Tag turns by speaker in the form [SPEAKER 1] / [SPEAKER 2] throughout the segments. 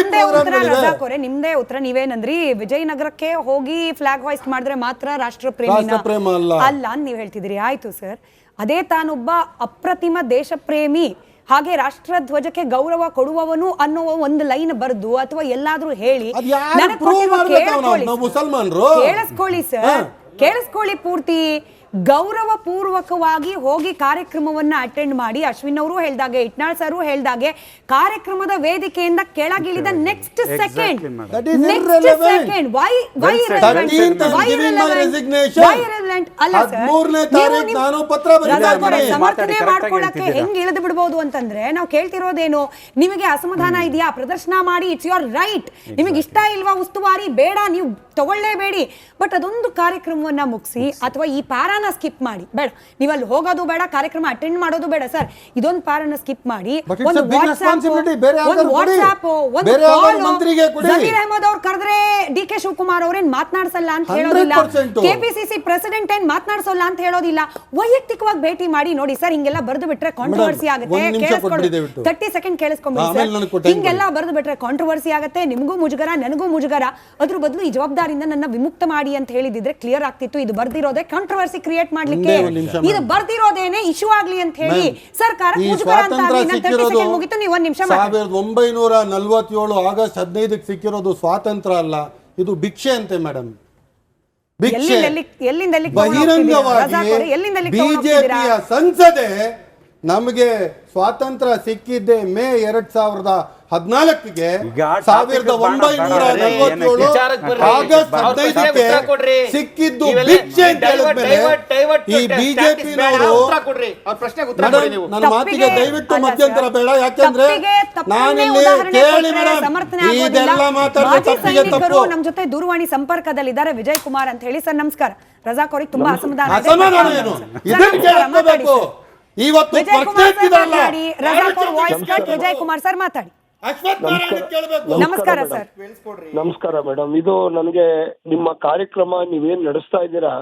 [SPEAKER 1] ನಂದೇ ಉತ್ತರ ರಜಾಕ್ ಅವರೇ, ನಿಮ್ದೇ ಉತ್ತರ. ನೀವೇನಂದ್ರಿ ವಿಜಯನಗರಕ್ಕೆ ಹೋಗಿ ಫ್ಲಾಗ್ ಹಾಯ್ಸ್ಟ್ ಮಾಡಿದ್ರೆ ಮಾತ್ರ ರಾಷ್ಟ್ರ ಪ್ರೇಮ ಅಲ್ಲ ಅಂತ ನೀವ್ ಹೇಳ್ತಿದ್ದೀರಿ. ಆಯ್ತು ಸರ್, ಅದೇ ತಾನೊಬ್ಬ ಅಪ್ರತಿಮ ದೇಶ ಪ್ರೇಮಿ ಹಾಗೆ ರಾಷ್ಟ್ರ ಧ್ವಜಕ್ಕೆ ಗೌರವ ಕೊಡುವವನು ಅನ್ನೋ ಒಂದು ಲೈನ್ ಬರ್ದು ಅಥವಾ ಎಲ್ಲಾದ್ರೂ ಹೇಳಿ ಕೇಳಿಸ್ಕೊಳ್ಳಿ ಸರ್, ಕೇಳಿಸ್ಕೊಳ್ಳಿ ಪೂರ್ತಿ. ಗೌರವ ಪೂರ್ವಕವಾಗಿ ಹೋಗಿ ಕಾರ್ಯಕ್ರಮವನ್ನ ಅಟೆಂಡ್ ಮಾಡಿ, ಅಶ್ವಿನ್ ಅವರು ಹೇಳ್ದಾಗೆ, ಇಟ್ನಾಳ್ ಸರ್ ಹೇಳ್ದಾಗೆ, ಕಾರ್ಯಕ್ರಮದ ವೇದಿಕೆಯಿಂದ ಕೆಳಗಿಳಿದ ನೆಕ್ಸ್ಟ್ ಸೆಕೆಂಡ್ ಸಮರ್ಥನೆ ಮಾಡ್ಕೊಳ್ಳಕ್ಕೆ ಹೆಂಗ್ ಇಳಿದು ಬಿಡಬಹುದು ಅಂತಂದ್ರೆ, ನಾವು ಕೇಳ್ತಿರೋದೇನು, ನಿಮಗೆ ಅಸಮಾಧಾನ ಇದೆಯಾ ಪ್ರದರ್ಶನ ಮಾಡಿ, ಇಟ್ಸ್ ಯೋರ್ ರೈಟ್. ನಿಮಗೆ ಇಷ್ಟ ಇಲ್ವಾ ಉಸ್ತುವಾರಿ ಬೇಡ ನೀವು ತಗೊಳ್ಳೇಬೇಡಿ, ಬಟ್ ಅದೊಂದು ಕಾರ್ಯಕ್ರಮವನ್ನ ಮುಗಿಸಿ ಅಥವಾ ಈ ಪ್ಯಾರಾನ ಸ್ಕಿಪ್ ಮಾಡಿ, ಬೇಡ ನೀವು ಅಲ್ಲಿ ಹೋಗೋದು ಬೇಡ, ಕಾರ್ಯಕ್ರಮ ಅಟೆಂಡ್ ಮಾಡೋದು ಬೇಡ ಸರ್, ಇದೊಂದು ಪ್ಯಾರಾನ ಸ್ಕಿಪ್ ಮಾಡಿ. ಒಂದು ವಾಟ್ಸ್ಆಪ್, ಜಮೀರ್ ಅಹಮದ್ ಅವ್ರು ಕರೆದ್ರೆ ಡಿ ಕೆ ಶಿವಕುಮಾರ್ ಅವ್ರೇನ್ ಮಾತನಾಡ್ಸಲ್ಲ ಅಂತ ಹೇಳೋದಿಲ್ಲ, ಕೆಪಿಸಿಸಿ ಪ್ರೆಸಿಡೆಂಟ್ ಏನ್ ಮಾತನಾಡ್ಸೋಲ್ಲ ಅಂತ ಹೇಳೋದಿಲ್ಲ, ವೈಯಕ್ತಿಕವಾಗಿ ಭೇಟಿ ಮಾಡಿ ನೋಡಿ ಸರ್. ಹಿಂಗೆಲ್ಲ ಬರೆದು ಬಿಟ್ರೆ ಕಾಂಟ್ರವರ್ಸಿ ಆಗುತ್ತೆ. 30 ಸೆಕೆಂಡ್ ಕೇಳಿಸ್ಕೊಂಡ್ಬಿಡಿ ಸರ್. ಹಿಂಗೆಲ್ಲ ಬರೆದು ಬಿಟ್ರೆ ಕಾಂಟ್ರವರ್ಸಿ ಆಗುತ್ತೆ, ನಿಮಗೂ ಮುಜುಗರ ನನಗೂ ಮುಜುಗರ. ಅದ್ರ ಬದಲು ಈ ಜವಾಬ್ದಾರಿಯಿಂದ ನನ್ನ ವಿಮುಕ್ತ ಮಾಡಿ ಅಂತ ಹೇಳಿದಿದ್ರೆ ಕ್ಲಿಯರ್ ಆಗ್ತಿತ್ತು. ಇದು ಬರ್ದಿರೋದೇ ಕಾಂಟ್ರವರ್ಸಿ ಕ್ರಿಯೇಟ್ ಮಾಡ್ಲಿಕ್ಕೆ, ಇದು ಬರ್ದಿರೋದೇನೆ ಇಶ್ಯೂ ಆಗ್ಲಿ ಅಂತ ಹೇಳಿ ಸರ್ಕಾರ ಮುಜುಗರ ಅಂತ ಮುಗಿತು. ನೀವು ಒಂದ್ ನಿಮಿಷ.
[SPEAKER 2] 1947 ಆಗಸ್ಟ್ 15ಕ್ಕೆ ಸಿಕ್ಕಿರೋದು ಸ್ವಾತಂತ್ರ್ಯ ಅಲ್ಲ, ಇದು ಭಿಕ್ಷೆ ಅಂತೆ ಮೇಡಮ್. ಬಹಿರಂಗವಾಗಿ ಬಿಜೆಪಿಯ ಸಂಸದೆ ನಮಗೆ ಸ್ವಾತಂತ್ರ್ಯ ಸಿಕ್ಕಿದ್ದೆ ಮೇ 2014ಗೆ, 1947 ಆಗಸ್ಟ್ 15ಕ್ಕೆ ಸಿಕ್ಕಿದ್ದು ಭಿಕ್ಷೆ ಅಂತ ಹೇಳಿದ್ಮೇಲೆ ಈ ಬಿಜೆಪಿನವರು, ನನ್ನ ಮಾತಿಗೆ ದಯವಿಟ್ಟು ಮಧ್ಯಂತರ ಬೇಡ, ಯಾಕೆಂದ್ರೆ ನಾನಿಲ್ಲಿ ಕೇಳಿ ಮೇಡಮ್ ಇದೆಲ್ಲ ಮಾತಾಡೋ ತಪ್ಪಿಗೆ ತಪ್ಪು.
[SPEAKER 1] ನಮ್ಮ ಜೊತೆ ದೂರವಾಣಿ ಸಂಪರ್ಕದಲ್ಲಿದ್ದಾರೆ ವಿಜಯ್ ಕುಮಾರ್ ಅಂತ ಹೇಳಿ. ಸರ್ ನಮಸ್ಕಾರ. ರಜಾಕ್ ಅವ್ರಿಗೆ ತುಂಬಾ ಅಸಮಾಧಾನ
[SPEAKER 2] ಏನು ಇದನ್ನು ಕೇಳಬೇಕು. ಇವತ್ತು
[SPEAKER 1] ವಿಜಯ್ ಕುಮಾರ್ ಸರ್ ಮಾತಾಡಿ. ನಮಸ್ಕಾರ ಸರ್.
[SPEAKER 3] ನಮಸ್ಕಾರ ಮೇಡಮ್. ಇದು ನನಗೆ ನಿಮ್ಮ ಕಾರ್ಯಕ್ರಮ ನೀವೇನ್ ನಡೆಸ್ತಾ ಇದ್ದೀರಾ,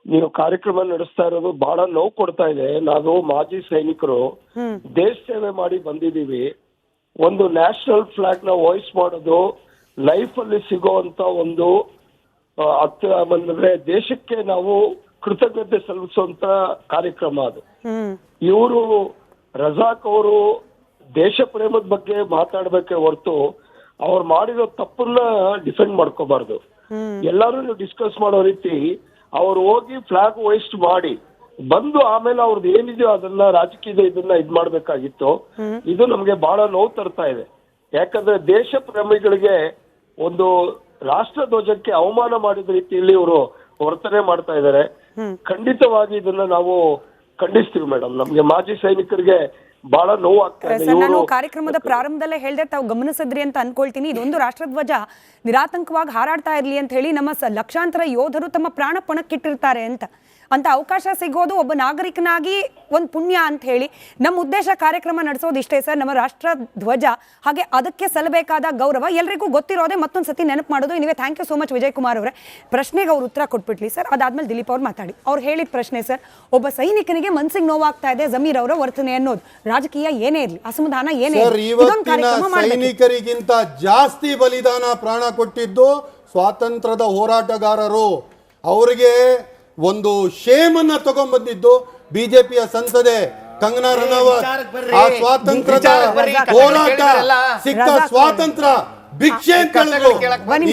[SPEAKER 3] ನೀವು ಕಾರ್ಯಕ್ರಮ ನಡೆಸ್ತಾ ಇರೋದು ಬಹಳ ನೋವು ಕೊಡ್ತಾ ಇದೆ. ನಾವು ಮಾಜಿ ಸೈನಿಕರು ದೇಶ ಸೇವೆ ಮಾಡಿ ಬಂದಿದ್ದೀವಿ. ಒಂದು ನ್ಯಾಷನಲ್ ಫ್ಲಾಗ್ ನ ವಾಯ್ಸ್ ಮಾಡೋದು ಲೈಫ್ ಅಲ್ಲಿ ಸಿಗೋಂತ ಒಂದು ಅಂದ್ರೆ ದೇಶಕ್ಕೆ ನಾವು ಕೃತಜ್ಞತೆ ಸಲ್ಲಿಸುವಂತ ಕಾರ್ಯಕ್ರಮ ಅದು. ಇವರು ರಜಾಕ್ ಅವರು ದೇಶ ಪ್ರೇಮದ ಬಗ್ಗೆ ಮಾತಾಡ್ಬೇಕೆ ಹೊರತು ಅವ್ರು ಮಾಡಿರೋ ತಪ್ಪನ್ನ ಡಿಫೆಂಡ್ ಮಾಡ್ಕೋಬಾರ್ದು. ಎಲ್ಲಾರು ಡಿಸ್ಕಸ್ ಮಾಡೋ ರೀತಿ ಅವ್ರು ಹೋಗಿ ಫ್ಲಾಗ್ ಹೋಯಿಸ್ಟ್ ಮಾಡಿ ಬಂದು ಆಮೇಲೆ ಅವ್ರದ್ದು ಏನಿದೆಯೋ ಅದನ್ನ ರಾಜಕೀಯದ ಇದನ್ನ ಇದ್ ಮಾಡ್ಬೇಕಾಗಿತ್ತು. ಇದು ನಮ್ಗೆ ಬಹಳ ನೋವು ತರ್ತಾ ಇದೆ. ಯಾಕಂದ್ರೆ ದೇಶ ಪ್ರೇಮಿಗಳಿಗೆ ಒಂದು ರಾಷ್ಟ್ರ ಧ್ವಜಕ್ಕೆ ಅವಮಾನ ಮಾಡಿದ ರೀತಿಯಲ್ಲಿ ಇವರು ವರ್ತನೆ ಮಾಡ್ತಾ ಇದ್ದಾರೆ. ಖಂಡಿತವಾಗಿ ಇದನ್ನ ನಾವು ಖಂಡಿಸ್ತೀವಿ ಮೇಡಮ್. ನಮ್ಗೆ ಮಾಜಿ ಸೈನಿಕರಿಗೆ ಬಹಳ ನೋವು ಆಗ್ತಾ ಇದೆ.
[SPEAKER 1] ನಾನು ಕಾರ್ಯಕ್ರಮದ ಪ್ರಾರಂಭದಲ್ಲೇ ಹೇಳಿದೆ, ತಾವು ಗಮನಿಸಿದ್ರಿ ಅಂತ ಅನ್ಕೊಳ್ತೀನಿ. ಇದೊಂದು ರಾಷ್ಟ್ರಧ್ವಜ ನಿರಾತಂಕವಾಗಿ ಹಾರಾಡ್ತಾ ಇರ್ಲಿ ಅಂತ ಹೇಳಿ ನಮ್ಮ ಲಕ್ಷಾಂತರ ಯೋಧರು ತಮ್ಮ ಪ್ರಾಣ ಪಣಕ್ಕಿಟ್ಟಿರ್ತಾರೆ ಅಂತ ಅವಕಾಶ ಸಿಗೋದು ಒಬ್ಬ ನಾಗರಿಕನಾಗಿ ಒಂದು ಪುಣ್ಯ ಅಂತ ಹೇಳಿ ನಮ್ಮ ಉದ್ದೇಶ ಕಾರ್ಯಕ್ರಮ ನಡೆಸೋದು ಇಷ್ಟೇ ಸರ್. ನಮ್ಮ ರಾಷ್ಟ್ರ ಧ್ವಜ ಹಾಗೆ ಅದಕ್ಕೆ ಸಲ್ಲಬೇಕಾದ ಗೌರವ ಎಲ್ರಿಗೂ ಗೊತ್ತಿರೋದೆ. ಮತ್ತೊಂದು ಸತಿ ನೆನಪು ಮಾಡೋದು. ನೀವೇ thank you so much Vijay Kumar ಅವರೇ. ಪ್ರಶ್ನೆಗೆ ಅವ್ರು ಉತ್ತರ ಕೊಟ್ಬಿಟ್ಲಿ ಸರ್. ಅದಾದ್ಮೇಲೆ ದಿಲೀಪ್ ಅವ್ರು ಮಾತಾಡಿ. ಅವ್ರು ಹೇಳಿದ ಪ್ರಶ್ನೆ ಸರ್, ಒಬ್ಬ ಸೈನಿಕನಿಗೆ ಮನ್ಸಿಗೆ ನೋವಾಗ್ತಾ ಇದೆ ಜಮೀರ್ ಅವರ ವರ್ತನೆ ಅನ್ನೋದು. ರಾಜಕೀಯ ಏನೇ ಇರಲಿ, ಅಸಮಾಧಾನ ಏನೇ ಇರಲಿ,
[SPEAKER 2] ಸೈನಿಕರಿಗಿಂತ ಜಾಸ್ತಿ ಬಲಿದಾನ ಪ್ರಾಣ ಕೊಟ್ಟಿದ್ದು ಸ್ವಾತಂತ್ರ್ಯದ ಹೋರಾಟಗಾರರು. ಅವರಿಗೆ ಒಂದು ಶೇಮನ್ನ ತಗೊಂಡ್ಬಂದಿದ್ದು ಬಿಜೆಪಿಯ ಸಂಸದೆ ಕಂಗನಾ ರನೌತ್. ಆ ಸ್ವಾತಂತ್ರ್ಯದ ಹೋರಾಟ ಸಿಕ್ಕ ಸ್ವಾತಂತ್ರ್ಯ ಭಿಕ್ಷೆ ಅಂತ ಹೇಳಿದ್ರು.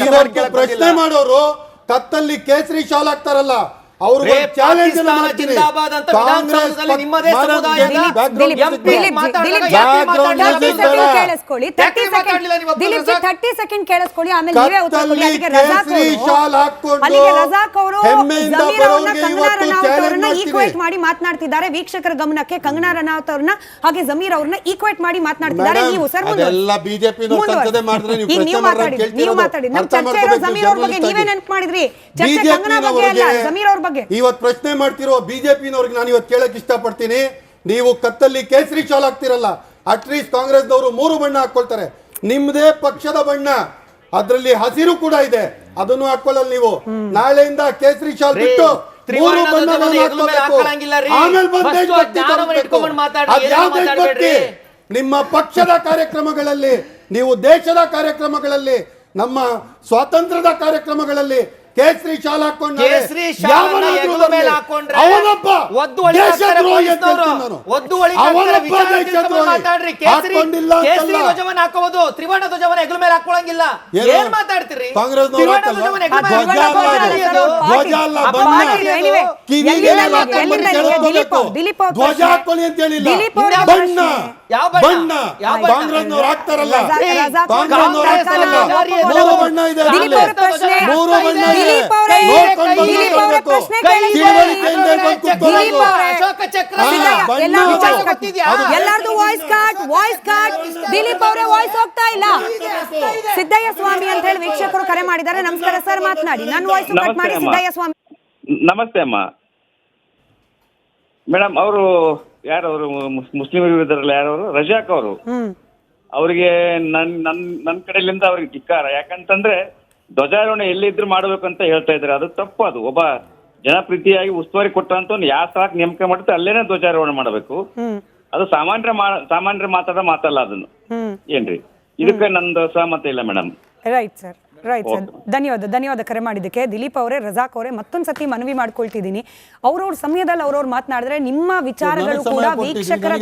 [SPEAKER 2] ಇವತ್ತು ಪ್ರಶ್ನೆ ಮಾಡೋರು ಕತ್ತಲ್ಲಿ ಕೇಸರಿ ಶಾಲ್ ಹಾಕ್ತಾರಲ್ಲ, ಅವ್ರಿಗೆ ಚಾಲೆಂಜ್ ಮಾಡ್ತೀನಿ. ಕಾಂಗ್ರೆಸ್
[SPEAKER 1] ಮಾಡಿ ಮಾತನಾಡ್ತಿದ್ದಾರೆ. ವೀಕ್ಷಕರ ಗಮನಕ್ಕೆ ಕಂಗನಾ ರನೌತ್ ಅವ್ರನ್ನ ಹಾಗೆ ಜಮೀರ್ ಅವ್ರನ್ನ ಈಕ್ವೇಟ್ ಮಾಡಿ ಮಾತನಾಡ್ತಿದ್ದಾರೆ. ನೀವು ಸರ್ ನೀವು ಮಾತಾಡಿ. ನಮ್ಮ ಚರ್ಚೆ ಇರೋ ಜಮೀರ್ ಅವ್ರ ಬಗ್ಗೆ ನೀವೇ ನೆನಪು ಮಾಡಿದ್ರಿ. ಚರ್ಚೆ ಕಂಗನಾ ಬಗ್ಗೆ ಅಲ್ಲ, ಜಮೀರ್ ಅವ್ರ ಬಗ್ಗೆ.
[SPEAKER 2] ಇವತ್ತು ಪ್ರಶ್ನೆ ಮಾಡ್ತಿರೋ ಬಿಜೆಪಿನವ್ರಿಗೆ ನಾನು ಇವತ್ತು ಕೇಳಕ್ ಇಷ್ಟಪಡ್ತೀನಿ. ನೀವು ಕತ್ತಲ್ಲಿ ಕೇಸರಿ ಶಾಲ್ ಹಾಕ್ತಿರಲ್ಲ, ಅಟ್ಲೀಸ್ಟ್ ಕಾಂಗ್ರೆಸ್ನವರು 3 ಬಣ್ಣ ಹಾಕೊಳ್ತಾರೆ. ನಿಮ್ದೇ ಪಕ್ಷದ ಬಣ್ಣ, ಅದರಲ್ಲಿ ಹಸಿರು ಕೂಡ ಇದೆ, ಅದನ್ನು ಹಾಕೊಳ್ಳಲ್ಲ ನೀವು. ನಾಳೆಯಿಂದ ಕೇಸರಿ ಶಾಲ್ ಬಿಟ್ಟು 3 ಬಣ್ಣಗಳನ್ನು ಹಾಕೋಬೇಕು. ಆಮೇಲೆ ಬಂದು ನಿಮ್ಮ ಪಕ್ಷದ ಕಾರ್ಯಕ್ರಮಗಳಲ್ಲಿ ನೀವು ದೇಶದ ಕಾರ್ಯಕ್ರಮಗಳಲ್ಲಿ, ನಮ್ಮ ಸ್ವಾತಂತ್ರ್ಯದ ಕಾರ್ಯಕ್ರಮಗಳಲ್ಲಿ ಕೇಸರಿ ಶಾಲ್ ಹಾಕೊಂಡು
[SPEAKER 4] ಕೇಸರಿ ಶಾಲನ್ನ ಹೆಗಲ ಮೇಲೆ ಹಾಕೊಂಡ್ರೆ ಒದ್ದು ಮಾತಾಡ್ರಿ. ಕೇಸರಿ ಧ್ವಜವನ್ನ ಹಾಕೋದು, ತ್ರಿವರ್ಣ ಧ್ವಜವನ್ನ ಹೆಗಲ ಮೇಲೆ ಹಾಕೊಳ್ಳಂಗಿಲ್ಲ. ಏನ್ ಮಾತಾಡ್ತೀರಿ? ತ್ರಿವರ್ಣ ಧ್ವಜವನ್ನ ಹೆಗಲ ಮೇಲೆ
[SPEAKER 2] ಧ್ವಜ ಹಾಕೊಳ್ಳಿ ಅಂತ ಹೇಳಿಲ್ಲ. ಬಣ್ಣ ಬಣ್ಣ ಕಾಂಗ್ರೆಸ್ನವ್ರು ಹಾಕ್ತಾರಲ್ಲ, ಕಾಂಗ್ರೆಸ್ನವ್ರು ಹಾಕ್ತಾರಲ್ಲ, ಮೂರು ಬಣ್ಣ ಇದೆ, ಮೂರು ಬಣ್ಣ ಇದೆ.
[SPEAKER 1] ಎಲ್ಲಾರ್ದು ವಾಯ್ಸ್ ಕಟ್ ದಿಲೀಪ್ ಅವರೇ ವಾಯ್ಸ್ ಹೋಗ್ತಾ ಇಲ್ಲ. ಸಿದ್ದಯ್ಯ ಸ್ವಾಮಿ ಅಂತ ಹೇಳಿ ವೀಕ್ಷಕರು ಕರೆ ಮಾಡಿದ್ದಾರೆ. ನಮಸ್ಕಾರ ಸರ್, ಮಾತನಾಡಿ. ನನ್ನ ವಾಯ್ಸ್ ಕಟ್ ಮಾಡಿ. ಸಿದ್ದಯ್ಯ ಸ್ವಾಮಿ
[SPEAKER 5] ನಮಸ್ತೆ ಅಮ್ಮ. ಮೇಡಮ್, ಅವರು ಯಾರವರು ಮುಸ್ಲಿಮರ ವಿರುದ್ಧರಲ್ಲ, ಯಾರವರು ರಜಾಕ್ ಅವರು, ಅವರಿಗೆ ನನ್ನ ಕಡೆಯಿಂದ ಅವ್ರಿಗೆ ಧಿಕ್ಕಾರ. ಯಾಕಂತಂದ್ರೆ ಧ್ವಜಾರೋಹಣ ಎಲ್ಲಿದ್ರು ಮಾಡಬೇಕಂತ ಹೇಳ್ತಾ ಇದ್ದಾರೆ. ಅದು ತಪ್ಪು. ಅದು ಒಬ್ಬ ಜನಪ್ರೀತಿಯಾಗಿ ಉಸ್ತುವಾರಿ ಕೊಟ್ಟಂತ ಯಾವ ಸ್ಥಳಕ್ಕೆ ನೇಮಕ ಮಾಡುತ್ತೆ ಅಲ್ಲೇನೆ ಧ್ವಜಾರೋಹಣ ಮಾಡಬೇಕು. ಅದು ಸಾಮಾನ್ಯರ ಮಾತಲ್ಲ ಅದನ್ನು. ಏನ್ರಿ, ಇದಕ್ಕೆ ನಂದು ಸಹಮತ ಇಲ್ಲ ಮೇಡಮ್.
[SPEAKER 1] Right sir. ಧನ್ಯವಾದ ಕರೆ ಮಾಡಿದ್ದಕ್ಕೆ. ದಿಲೀಪ್ ಅವರೇ, ರಜಾಕ್ ಅವರೇ, ಮತ್ತೊಂದು ಸತಿ ಮನವಿ ಮಾಡ್ಕೊಳ್ತಿದ್ದೀನಿ, ಅವ್ರವ್ರ ಸಮಯದಲ್ಲಿ ಅವ್ರವ್ರು ಮಾತನಾಡಿದ್ರೆ ನಿಮ್ಮ ವಿಚಾರಗಳು ಕೂಡ ವೀಕ್ಷಕರ